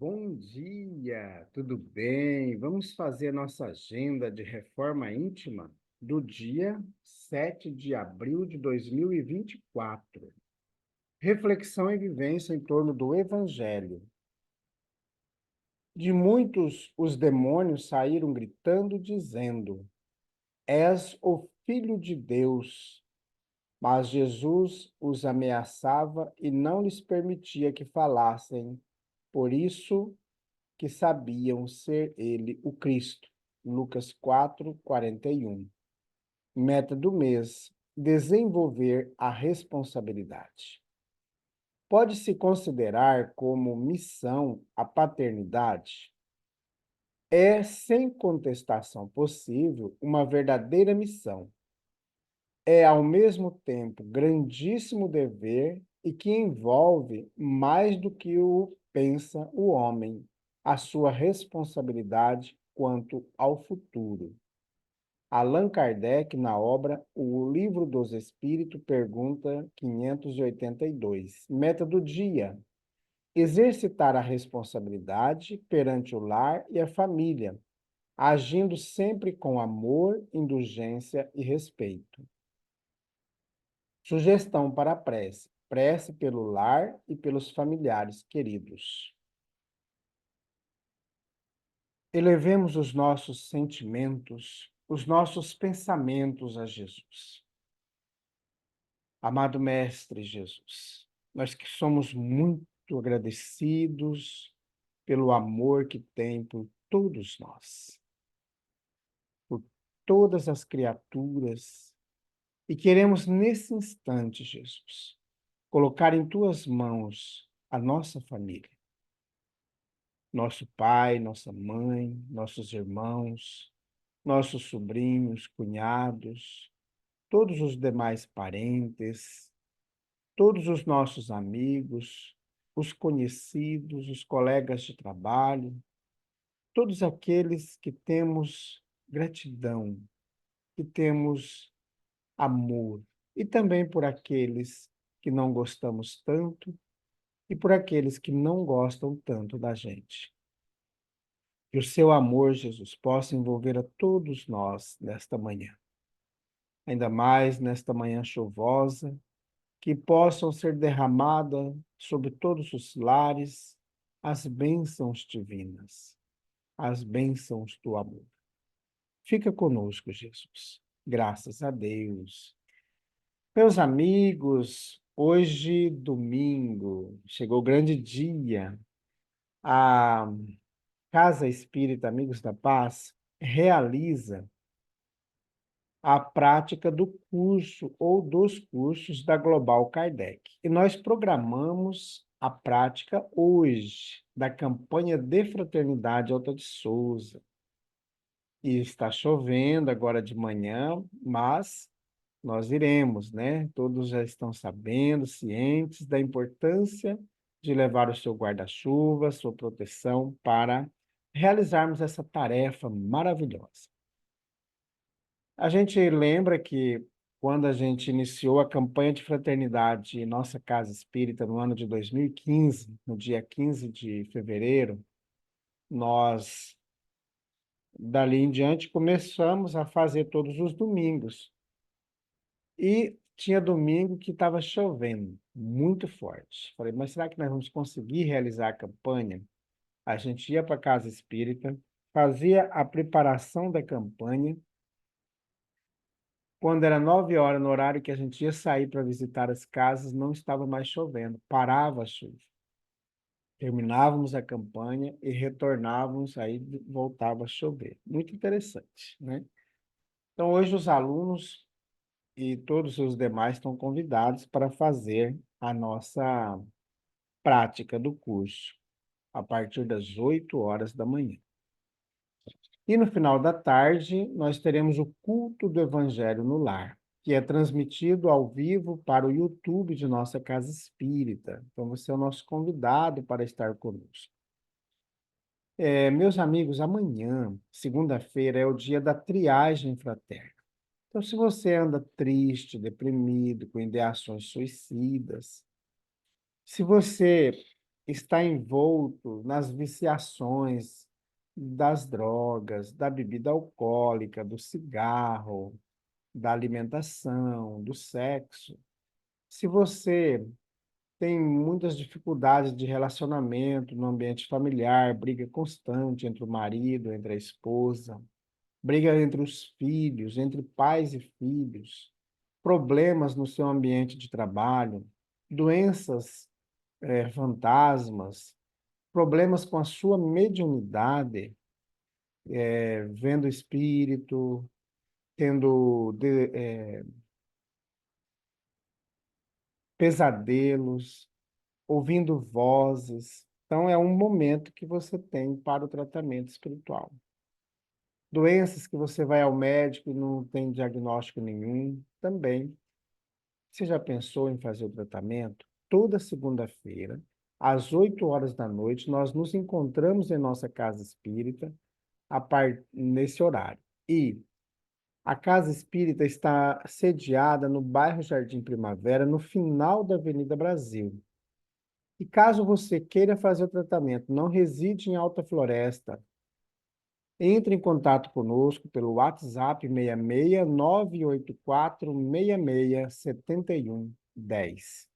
Bom dia, tudo bem? Vamos fazer nossa agenda de reforma íntima do dia 7 de abril de 2024. Reflexão e vivência em torno do Evangelho. De muitos, os demônios saíram gritando, dizendo: És o Filho de Deus. Mas Jesus os ameaçava e não lhes permitia que falassem. Por isso, que sabiam ser ele o Cristo. Lucas 4:41. Meta do mês: desenvolver a responsabilidade. Pode-se considerar como missão a paternidade? É, sem contestação possível, uma verdadeira missão. É, ao mesmo tempo, grandíssimo dever e que envolve mais do que o pensa o homem, a sua responsabilidade quanto ao futuro. Allan Kardec, na obra O Livro dos Espíritos, pergunta 582. Meta do dia: exercitar a responsabilidade perante o lar e a família, agindo sempre com amor, indulgência e respeito. Sugestão para a prece. Prece pelo lar e pelos familiares queridos. Elevemos os nossos sentimentos, os nossos pensamentos a Jesus. Amado Mestre Jesus, nós que somos muito agradecidos pelo amor que tem por todos nós, por todas as criaturas, e queremos nesse instante, Jesus, colocar em tuas mãos a nossa família, nosso pai, nossa mãe, nossos irmãos, nossos sobrinhos, cunhados, todos os demais parentes, todos os nossos amigos, os conhecidos, os colegas de trabalho, todos aqueles que temos gratidão, que temos amor, e também por aqueles que não gostamos tanto e por aqueles que não gostam tanto da gente. Que o seu amor, Jesus, possa envolver a todos nós nesta manhã. Ainda mais nesta manhã chuvosa, que possam ser derramadas sobre todos os lares as bênçãos divinas, as bênçãos do amor. Fica conosco, Jesus. Graças a Deus. Meus amigos, hoje, domingo, chegou o grande dia. A Casa Espírita Amigos da Paz realiza a prática do curso ou dos cursos da Global Kardec. E nós programamos a prática hoje da campanha de Fraternidade Alta de Souza. E está chovendo agora de manhã, mas nós iremos, né? Todos já estão sabendo, cientes da importância de levar o seu guarda-chuva, sua proteção para realizarmos essa tarefa maravilhosa. A gente lembra que quando a gente iniciou a campanha de fraternidade em nossa Casa Espírita no ano de 2015, no dia 15 de fevereiro, nós, dali em diante, começamos a fazer todos os domingos. E tinha domingo que estava chovendo, muito forte. Falei, mas será que nós vamos conseguir realizar a campanha? A gente ia para a Casa Espírita, fazia a preparação da campanha. Quando era 9 horas, no horário que a gente ia sair para visitar as casas, não estava mais chovendo, parava a chuva. Terminávamos a campanha e retornávamos, aí voltava a chover. Muito interessante, né? Então, hoje os alunos e todos os demais estão convidados para fazer a nossa prática do curso, a partir das 8 horas da manhã. E no final da tarde, nós teremos o culto do Evangelho no Lar, que é transmitido ao vivo para o YouTube de nossa Casa Espírita. Então, você é o nosso convidado para estar conosco. Meus amigos, amanhã, segunda-feira, é o dia da triagem fraterna. Então, se você anda triste, deprimido, com ideações suicidas, se você está envolto nas viciações das drogas, da bebida alcoólica, do cigarro, da alimentação, do sexo, se você tem muitas dificuldades de relacionamento no ambiente familiar, briga constante entre o marido, entre a esposa, briga entre os filhos, entre pais e filhos, problemas no seu ambiente de trabalho, doenças, fantasmas, problemas com a sua mediunidade, vendo espírito, tendo pesadelos, ouvindo vozes. Então, é um momento que você tem para o tratamento espiritual. Doenças que você vai ao médico e não tem diagnóstico nenhum, também. Você já pensou em fazer o tratamento? Toda segunda-feira, às 8 horas da noite, nós nos encontramos em nossa casa espírita nesse horário. E a casa espírita está sediada no bairro Jardim Primavera, no final da Avenida Brasil. E caso você queira fazer o tratamento, não reside em Alta Floresta, entre em contato conosco pelo WhatsApp 66 984 66 7110.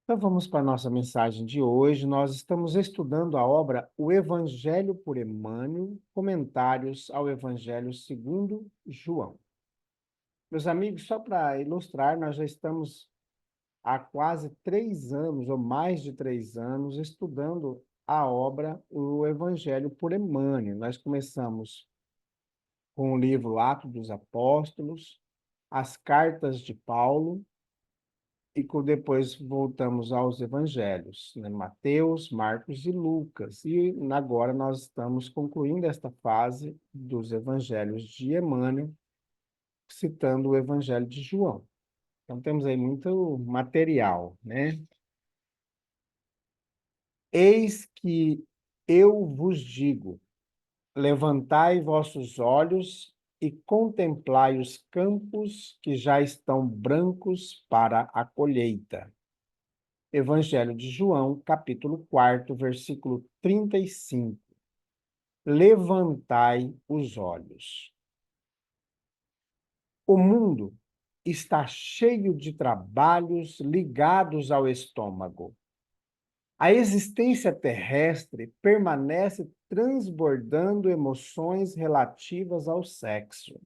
Então vamos para a nossa mensagem de hoje. Nós estamos estudando a obra O Evangelho por Emmanuel, comentários ao Evangelho segundo João. Meus amigos, só para ilustrar, nós já estamos há quase 3 anos, ou mais de 3 anos, estudando a obra O Evangelho por Emmanuel. Nós começamos com o livro Atos dos Apóstolos, as cartas de Paulo, e depois voltamos aos evangelhos, né? Mateus, Marcos e Lucas. E agora nós estamos concluindo esta fase dos evangelhos de Emmanuel, citando o evangelho de João. Então temos aí muito material, né? Eis que eu vos digo: levantai vossos olhos e contemplai os campos que já estão brancos para a colheita. Evangelho de João, capítulo 4, versículo 35. Levantai os olhos. O mundo está cheio de trabalhos ligados ao estômago. A existência terrestre permanece transbordando emoções relativas ao sexo.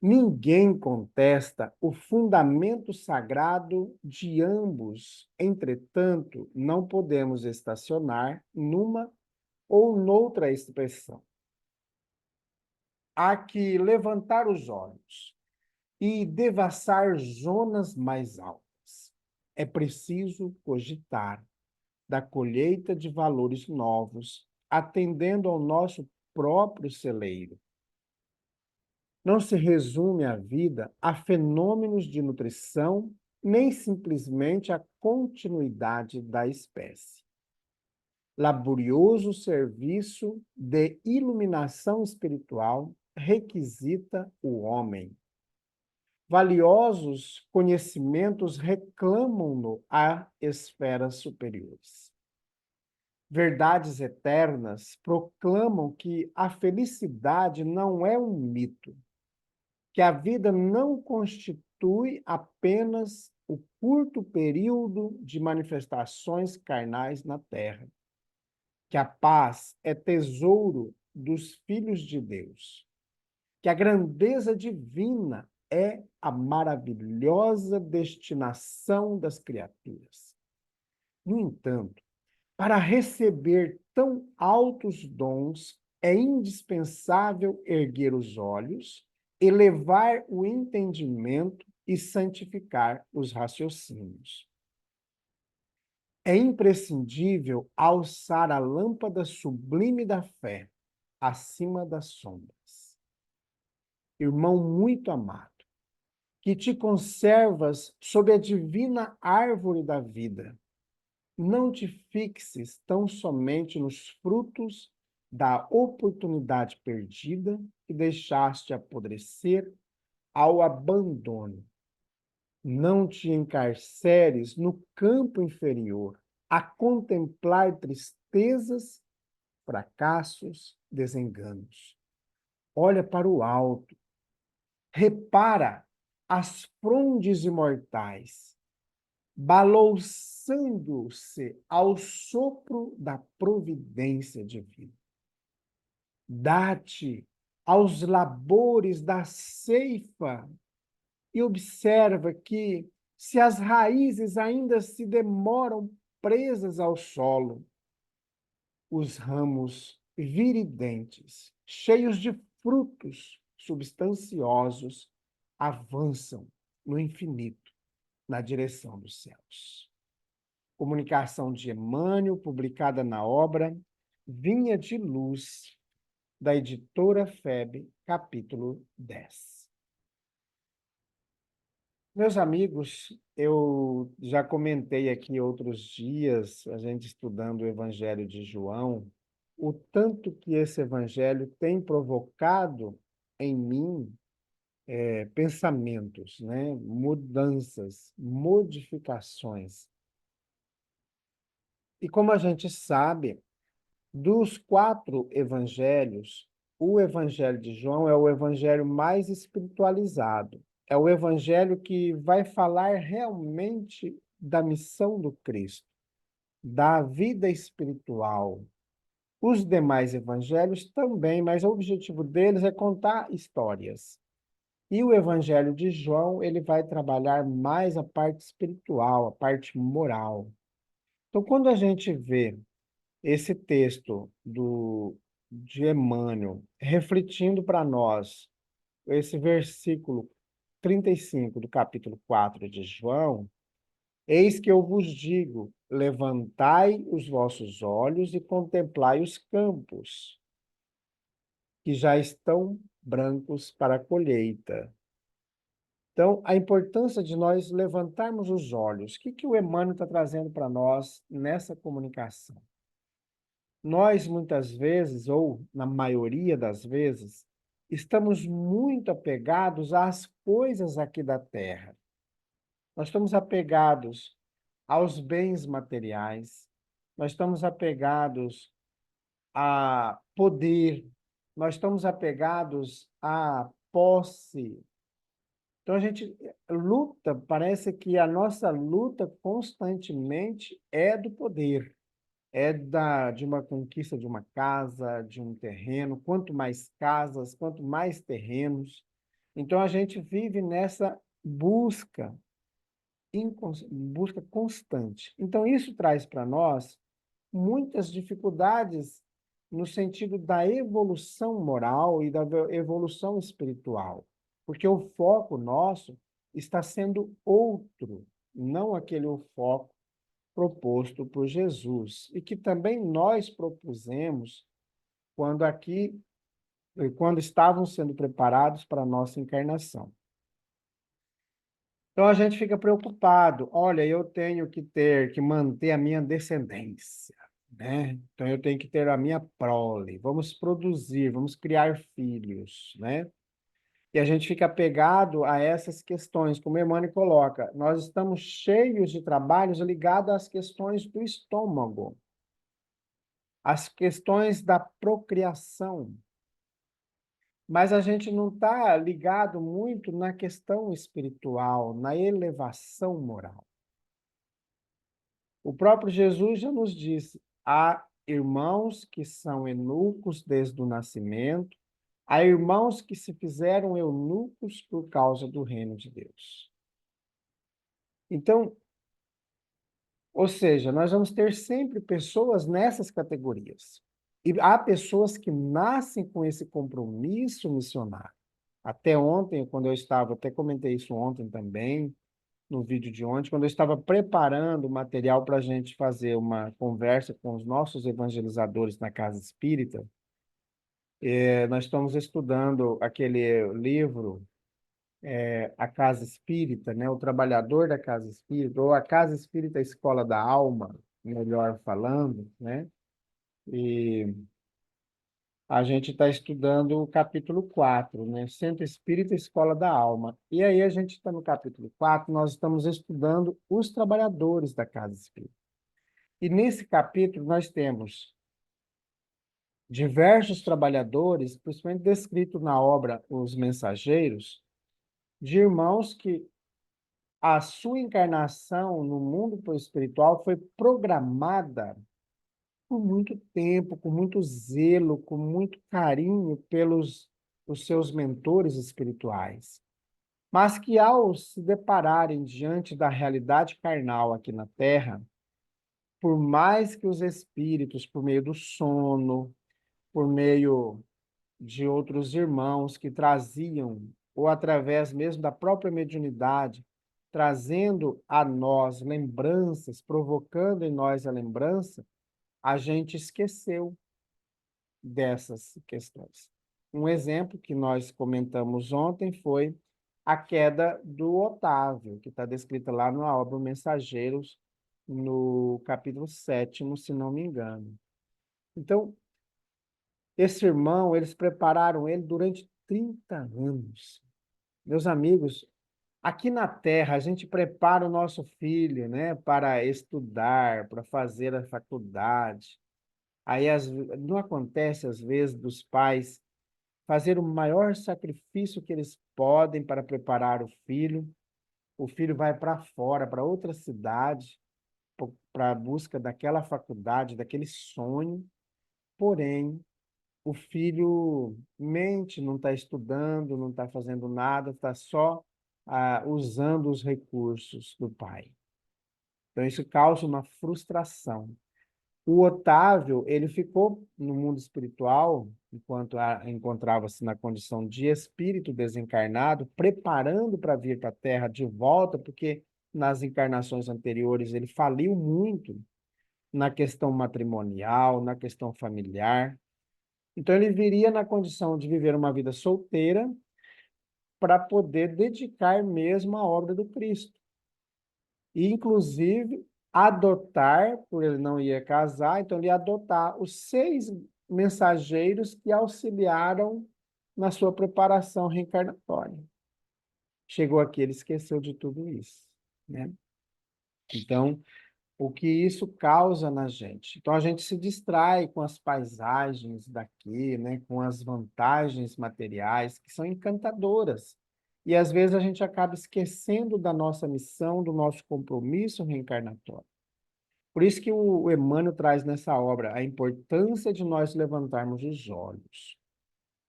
Ninguém contesta o fundamento sagrado de ambos, entretanto, não podemos estacionar numa ou noutra expressão. Há que levantar os olhos e devassar zonas mais altas. É preciso cogitar da colheita de valores novos, atendendo ao nosso próprio celeiro. Não se resume a vida a fenômenos de nutrição, nem simplesmente a continuidade da espécie. Laborioso serviço de iluminação espiritual requisita o homem. Valiosos conhecimentos reclamam-no a esferas superiores. Verdades eternas proclamam que a felicidade não é um mito, que a vida não constitui apenas o curto período de manifestações carnais na Terra, que a paz é tesouro dos filhos de Deus, que a grandeza divina é a maravilhosa destinação das criaturas. No entanto, para receber tão altos dons, é indispensável erguer os olhos, elevar o entendimento e santificar os raciocínios. É imprescindível alçar a lâmpada sublime da fé acima das sombras. Irmão muito amado, que te conservas sob a divina árvore da vida, não te fixes tão somente nos frutos da oportunidade perdida que deixaste apodrecer ao abandono. não te encarceres no campo inferior, a contemplar tristezas, fracassos, desenganos. Olha para o alto, repara as frondes imortais, balouçando-se ao sopro da providência divina. Dá-te aos labores da ceifa e observa que, se as raízes ainda se demoram presas ao solo, os ramos viridentes, cheios de frutos substanciosos, avançam no infinito, na direção dos céus. Comunicação de Emmanuel, publicada na obra Vinha de Luz, da editora FEB, capítulo 10. Meus amigos, eu já comentei aqui outros dias, a gente estudando o Evangelho de João, o tanto que esse Evangelho tem provocado em mim pensamentos, né? Mudanças, modificações. E como a gente sabe, dos 4 evangelhos, o Evangelho de João é o evangelho mais espiritualizado. É o evangelho que vai falar realmente da missão do Cristo, da vida espiritual. Os demais evangelhos também, mas o objetivo deles é contar histórias. E o Evangelho de João, ele vai trabalhar mais a parte espiritual, a parte moral. Então, quando a gente vê esse texto de Emmanuel refletindo para nós esse versículo 35 do capítulo 4 de João, eis que eu vos digo, levantai os vossos olhos e contemplai os campos, que já estão brancos para a colheita. Então, a importância de nós levantarmos os olhos. O que o Emmanuel está trazendo para nós nessa comunicação? Nós, muitas vezes, ou na maioria das vezes, estamos muito apegados às coisas aqui da terra. Nós estamos apegados aos bens materiais, nós estamos apegados a poder, nós estamos apegados à posse. Então a gente luta, parece que a nossa luta constantemente é do poder, é de uma conquista de uma casa, de um terreno. Quanto mais casas, quanto mais terrenos. Então a gente vive nessa busca, busca constante. Então isso traz para nós muitas dificuldades no sentido da evolução moral e da evolução espiritual, porque o foco nosso está sendo outro, não aquele o foco proposto por Jesus, e que também nós propusemos quando estávamos sendo preparados para a nossa encarnação. Então a gente fica preocupado, olha, eu tenho que manter a minha descendência, né? Então eu tenho que ter a minha prole, vamos produzir, vamos criar filhos, né? E a gente fica apegado a essas questões, como Emmanuel coloca, nós estamos cheios de trabalhos ligados às questões do estômago, às questões da procriação, mas a gente não está ligado muito na questão espiritual, na elevação moral. O próprio Jesus já nos disse: há irmãos que são eunucos desde o nascimento, há irmãos que se fizeram eunucos por causa do reino de Deus. Então, ou seja, nós vamos ter sempre pessoas nessas categorias. E há pessoas que nascem com esse compromisso missionário. Até ontem, quando eu estava, até comentei isso ontem também, no vídeo de ontem, quando eu estava preparando o material para a gente fazer uma conversa com os nossos evangelizadores na Casa Espírita, nós estamos estudando aquele livro, A Casa Espírita, né? O Trabalhador da Casa Espírita, ou A Casa Espírita Escola da Alma, melhor falando, né? E A gente está estudando o capítulo 4, né? Centro Espírita Escola da Alma. E aí a gente está no capítulo 4, nós estamos estudando os trabalhadores da Casa Espírita. E nesse capítulo nós temos diversos trabalhadores, principalmente descrito na obra Os Mensageiros, de irmãos que a sua encarnação no mundo espiritual foi programada por muito tempo, com muito zelo, com muito carinho pelos os seus mentores espirituais. Mas que ao se depararem diante da realidade carnal aqui na Terra, por mais que os espíritos, por meio do sono, por meio de outros irmãos que traziam, ou através mesmo da própria mediunidade, trazendo a nós lembranças, provocando em nós a lembrança, a gente esqueceu dessas questões. Um exemplo que nós comentamos ontem foi a queda do Otávio, que está descrita lá na obra Mensageiros, no capítulo 7º, se não me engano. Então, esse irmão, eles prepararam ele durante 30 anos. Meus amigos, aqui na Terra, a gente prepara o nosso filho, né, para estudar, para fazer a faculdade. Aí não acontece, às vezes, dos pais fazer o maior sacrifício que eles podem para preparar o filho vai para fora, para outra cidade, para a busca daquela faculdade, daquele sonho, porém, o filho mente, não está estudando, não está fazendo nada, está só usando os recursos do pai. Então, isso causa uma frustração. O Otávio, ele ficou no mundo espiritual, enquanto encontrava-se na condição de espírito desencarnado, preparando para vir para a Terra de volta, porque nas encarnações anteriores ele faliu muito na questão matrimonial, na questão familiar. Então ele viria na condição de viver uma vida solteira para poder dedicar mesmo à obra do Cristo. E, inclusive, adotar, por ele não ia casar, então ele ia adotar os 6 mensageiros que auxiliaram na sua preparação reencarnatória. Chegou aqui, ele esqueceu de tudo isso, né? Então, o que isso causa na gente? Então, a gente se distrai com as paisagens daqui, né? Com as vantagens materiais, que são encantadoras. E, às vezes, a gente acaba esquecendo da nossa missão, do nosso compromisso reencarnatório. Por isso que o Emmanuel traz nessa obra a importância de nós levantarmos os olhos,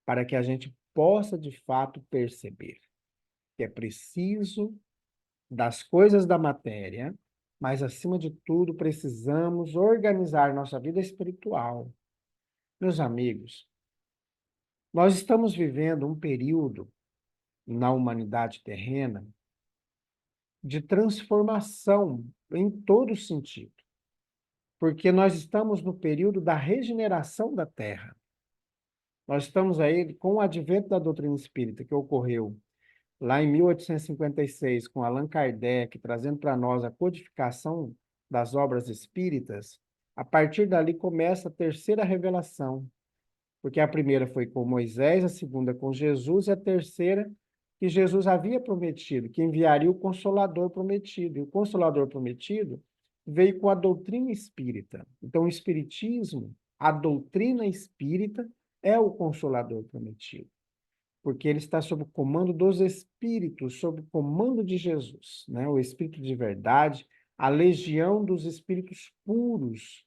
para que a gente possa, de fato, perceber que é preciso das coisas da matéria, mas, acima de tudo, precisamos organizar nossa vida espiritual. Meus amigos, nós estamos vivendo um período na humanidade terrena de transformação em todo sentido, porque nós estamos no período da regeneração da Terra. Nós estamos aí com o advento da doutrina espírita, que ocorreu lá em 1856, com Allan Kardec, trazendo para nós a codificação das obras espíritas. A partir dali começa a terceira revelação, porque a primeira foi com Moisés, a segunda com Jesus, e a terceira que Jesus havia prometido, que enviaria o Consolador prometido. E o Consolador prometido veio com a doutrina espírita. Então, o Espiritismo, a doutrina espírita, é o Consolador prometido, porque ele está sob o comando dos Espíritos, sob o comando de Jesus, né? O Espírito de verdade, a legião dos Espíritos puros,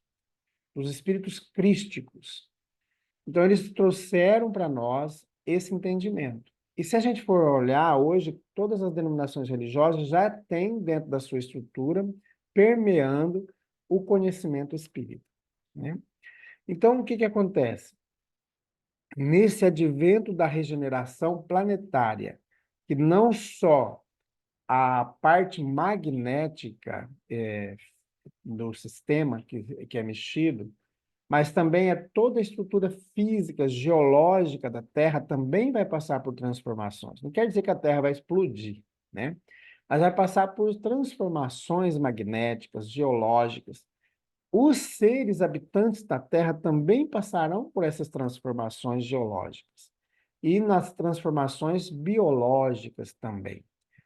dos Espíritos crísticos. Então, eles trouxeram para nós esse entendimento. E se a gente for olhar hoje, todas as denominações religiosas já têm dentro da sua estrutura, permeando o conhecimento espírita, né? Então, o que que acontece? Nesse advento da regeneração planetária, que não só a parte magnética do sistema que é mexido, mas também toda a estrutura física, geológica da Terra também vai passar por transformações. Não quer dizer que a Terra vai explodir, né? Mas vai passar por transformações magnéticas, geológicas, os seres habitantes da Terra também passarão por essas transformações geológicas e nas transformações biológicas também.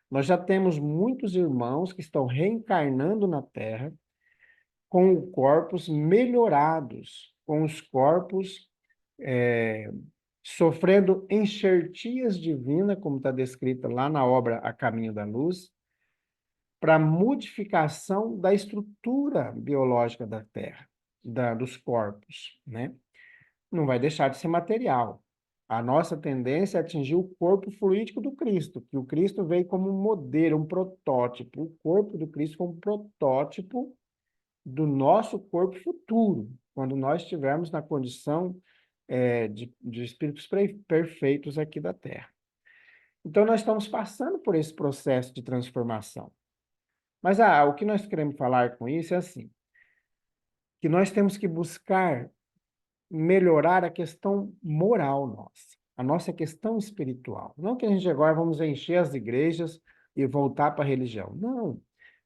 Nós já temos muitos irmãos que estão reencarnando na Terra com corpos melhorados, com os corpos sofrendo enxertias divinas, como está descrita lá na obra A Caminho da Luz, para modificação da estrutura biológica da Terra, dos corpos, né? Não vai deixar de ser material. A nossa tendência é atingir o corpo fluídico do Cristo, que o Cristo veio como um modelo, um protótipo, o corpo do Cristo como protótipo do nosso corpo futuro, quando nós estivermos na condição de espíritos perfeitos aqui da Terra. Então, nós estamos passando por esse processo de transformação. Mas o que nós queremos falar com isso é assim, que nós temos que buscar melhorar a questão moral nossa, a nossa questão espiritual. Não que a gente agora vamos encher as igrejas e voltar para a religião. Não,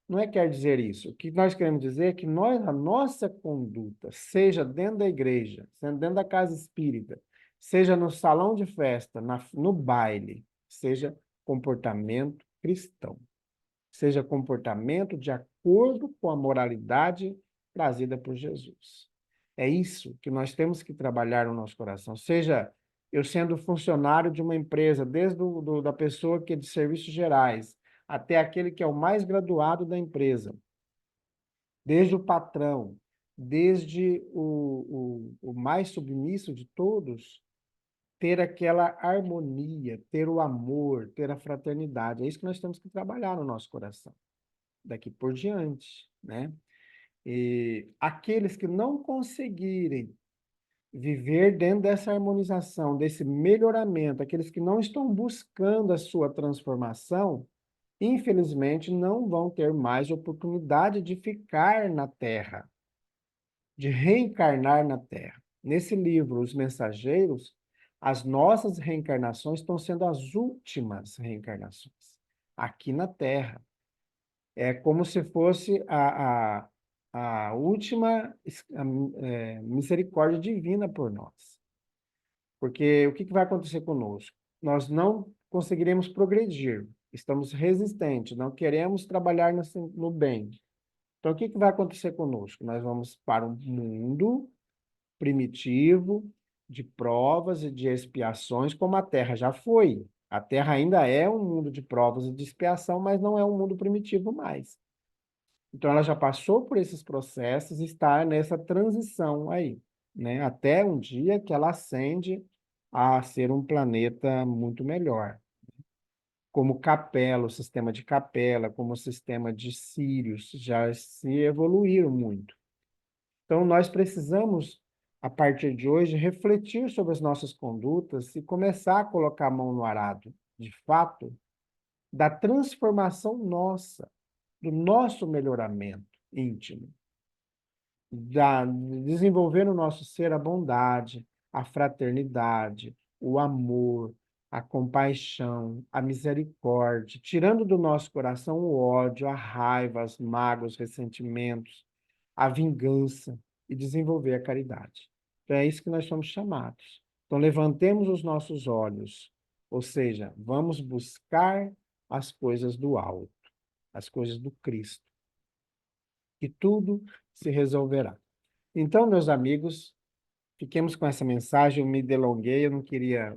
não é quer dizer isso. O que nós queremos dizer é que a nossa conduta, seja dentro da igreja, seja dentro da casa espírita, seja no salão de festa, no baile, seja comportamento cristão, seja comportamento de acordo com a moralidade trazida por Jesus. É isso que nós temos que trabalhar no nosso coração. Seja eu sendo funcionário de uma empresa, desde da pessoa que é de serviços gerais, até aquele que é o mais graduado da empresa, desde o patrão, desde o mais submisso de todos, ter aquela harmonia, ter o amor, ter a fraternidade. É isso que nós temos que trabalhar no nosso coração, daqui por diante, né? E aqueles que não conseguirem viver dentro dessa harmonização, desse melhoramento, aqueles que não estão buscando a sua transformação, infelizmente não vão ter mais oportunidade de ficar na Terra, de reencarnar na Terra. Nesse livro, Os Mensageiros, as nossas reencarnações estão sendo as últimas reencarnações aqui na Terra. É como se fosse a última misericórdia divina por nós. Porque o que vai acontecer conosco? Nós não conseguiremos progredir, estamos resistentes, não queremos trabalhar no bem. Então, o que vai acontecer conosco? Nós vamos para um mundo primitivo de provas e de expiações, como a Terra já foi. A Terra ainda é um mundo de provas e de expiação, mas não é um mundo primitivo mais. Então, ela já passou por esses processos e está nessa transição aí, né? Até um dia que ela ascende a ser um planeta muito melhor. Como Capela, o sistema de Capela, como o sistema de Sírios, já se evoluíram muito. Então, nós precisamos, a partir de hoje, refletir sobre as nossas condutas e começar a colocar a mão no arado, de fato, da transformação nossa, do nosso melhoramento íntimo, desenvolver no nosso ser a bondade, a fraternidade, o amor, a compaixão, a misericórdia, tirando do nosso coração o ódio, a raiva, as mágoas, os ressentimentos, a vingança e desenvolver a caridade. Então é isso que nós somos chamados. Então levantemos os nossos olhos, ou seja, vamos buscar as coisas do alto, as coisas do Cristo, e tudo se resolverá. Então, meus amigos, fiquemos com essa mensagem. Eu me delonguei, eu não queria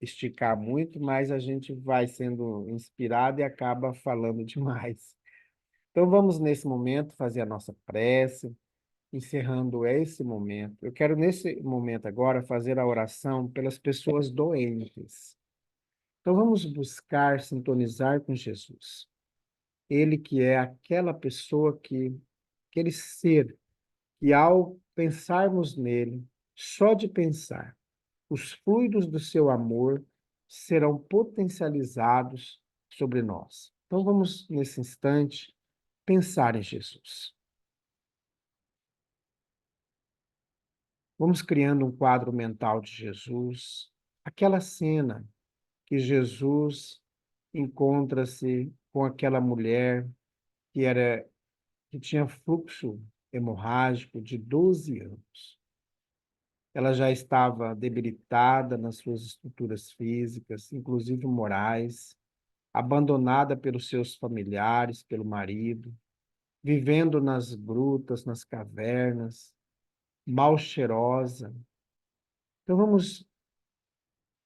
esticar muito, mas a gente vai sendo inspirado e acaba falando demais. Então, vamos nesse momento fazer a nossa prece, encerrando esse momento. Eu quero, nesse momento agora, fazer a oração pelas pessoas doentes. Então, vamos buscar sintonizar com Jesus. Ele que é aquela pessoa aquele ser que ao pensarmos nele, só de pensar, os fluidos do seu amor serão potencializados sobre nós. Então vamos, nesse instante, pensar em Jesus. Vamos criando um quadro mental de Jesus, aquela cena que Jesus encontra-se com aquela mulher que tinha fluxo hemorrágico de 12 anos. Ela já estava debilitada nas suas estruturas físicas, inclusive morais, abandonada pelos seus familiares, pelo marido, vivendo nas grutas, nas cavernas, mal cheirosa. Então vamos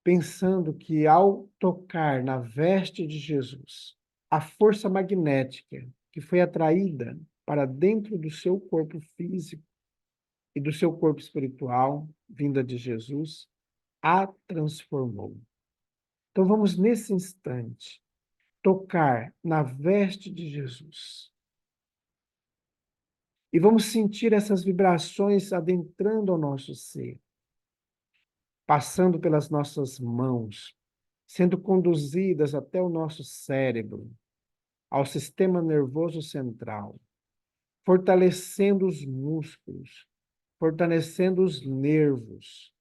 pensando que ao tocar na veste de Jesus, a força magnética que foi atraída para dentro do seu corpo físico e do seu corpo espiritual, vinda de Jesus, a transformou. Então vamos nesse instante tocar na veste de Jesus. E vamos sentir essas vibrações adentrando ao nosso ser, passando pelas nossas mãos, sendo conduzidas até o nosso cérebro, ao sistema nervoso central, fortalecendo os músculos, fortalecendo os nervos,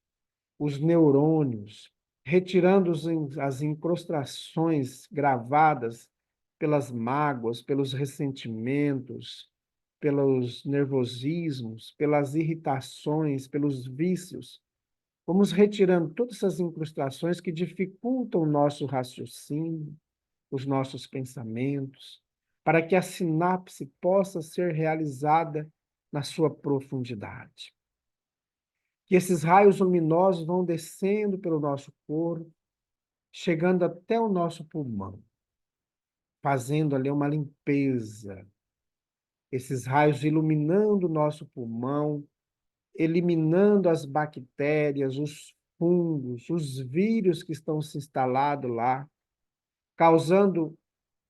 os neurônios, retirando as incrustações gravadas pelas mágoas, pelos ressentimentos, pelos nervosismos, pelas irritações, pelos vícios. Vamos retirando todas essas incrustações que dificultam o nosso raciocínio, os nossos pensamentos, para que a sinapse possa ser realizada na sua profundidade. Que esses raios luminosos vão descendo pelo nosso corpo, chegando até o nosso pulmão, fazendo ali uma limpeza. Esses raios iluminando o nosso pulmão, eliminando as bactérias, os fungos, os vírus que estão se instalados lá, causando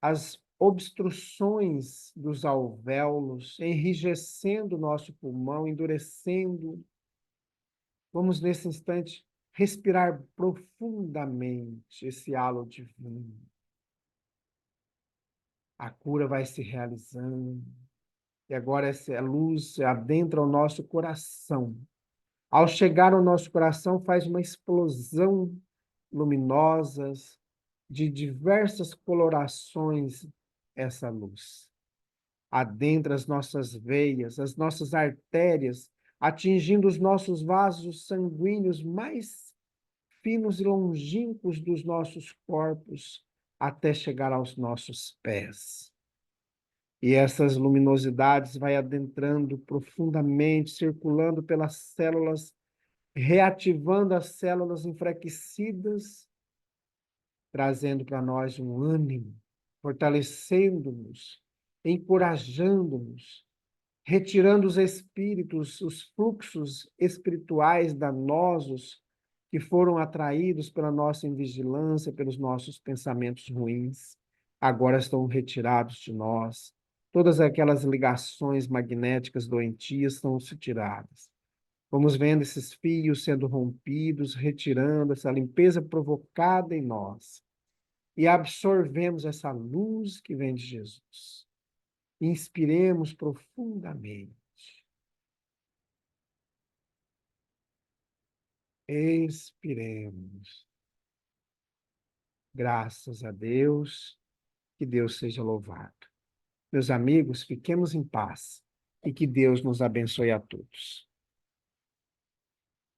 as obstruções dos alvéolos, enrijecendo o nosso pulmão, endurecendo. Vamos, nesse instante, respirar profundamente esse halo divino. A cura vai se realizando. E agora essa luz adentra o nosso coração. Ao chegar ao nosso coração, faz uma explosão luminosa de diversas colorações essa luz. Adentra as nossas veias, as nossas artérias, atingindo os nossos vasos sanguíneos mais finos e longínquos dos nossos corpos, até chegar aos nossos pés. E essas luminosidades vai adentrando profundamente, circulando pelas células, reativando as células enfraquecidas, trazendo para nós um ânimo, fortalecendo-nos, encorajando-nos, retirando os espíritos, os fluxos espirituais danosos que foram atraídos pela nossa invigilância, pelos nossos pensamentos ruins, agora estão retirados de nós. Todas aquelas ligações magnéticas doentias estão se tiradas. Vamos vendo esses fios sendo rompidos, retirando essa limpeza provocada em nós. E absorvemos essa luz que vem de Jesus. Inspiremos profundamente. Expiremos. Graças a Deus, que Deus seja louvado. Meus amigos, fiquemos em paz e que Deus nos abençoe a todos.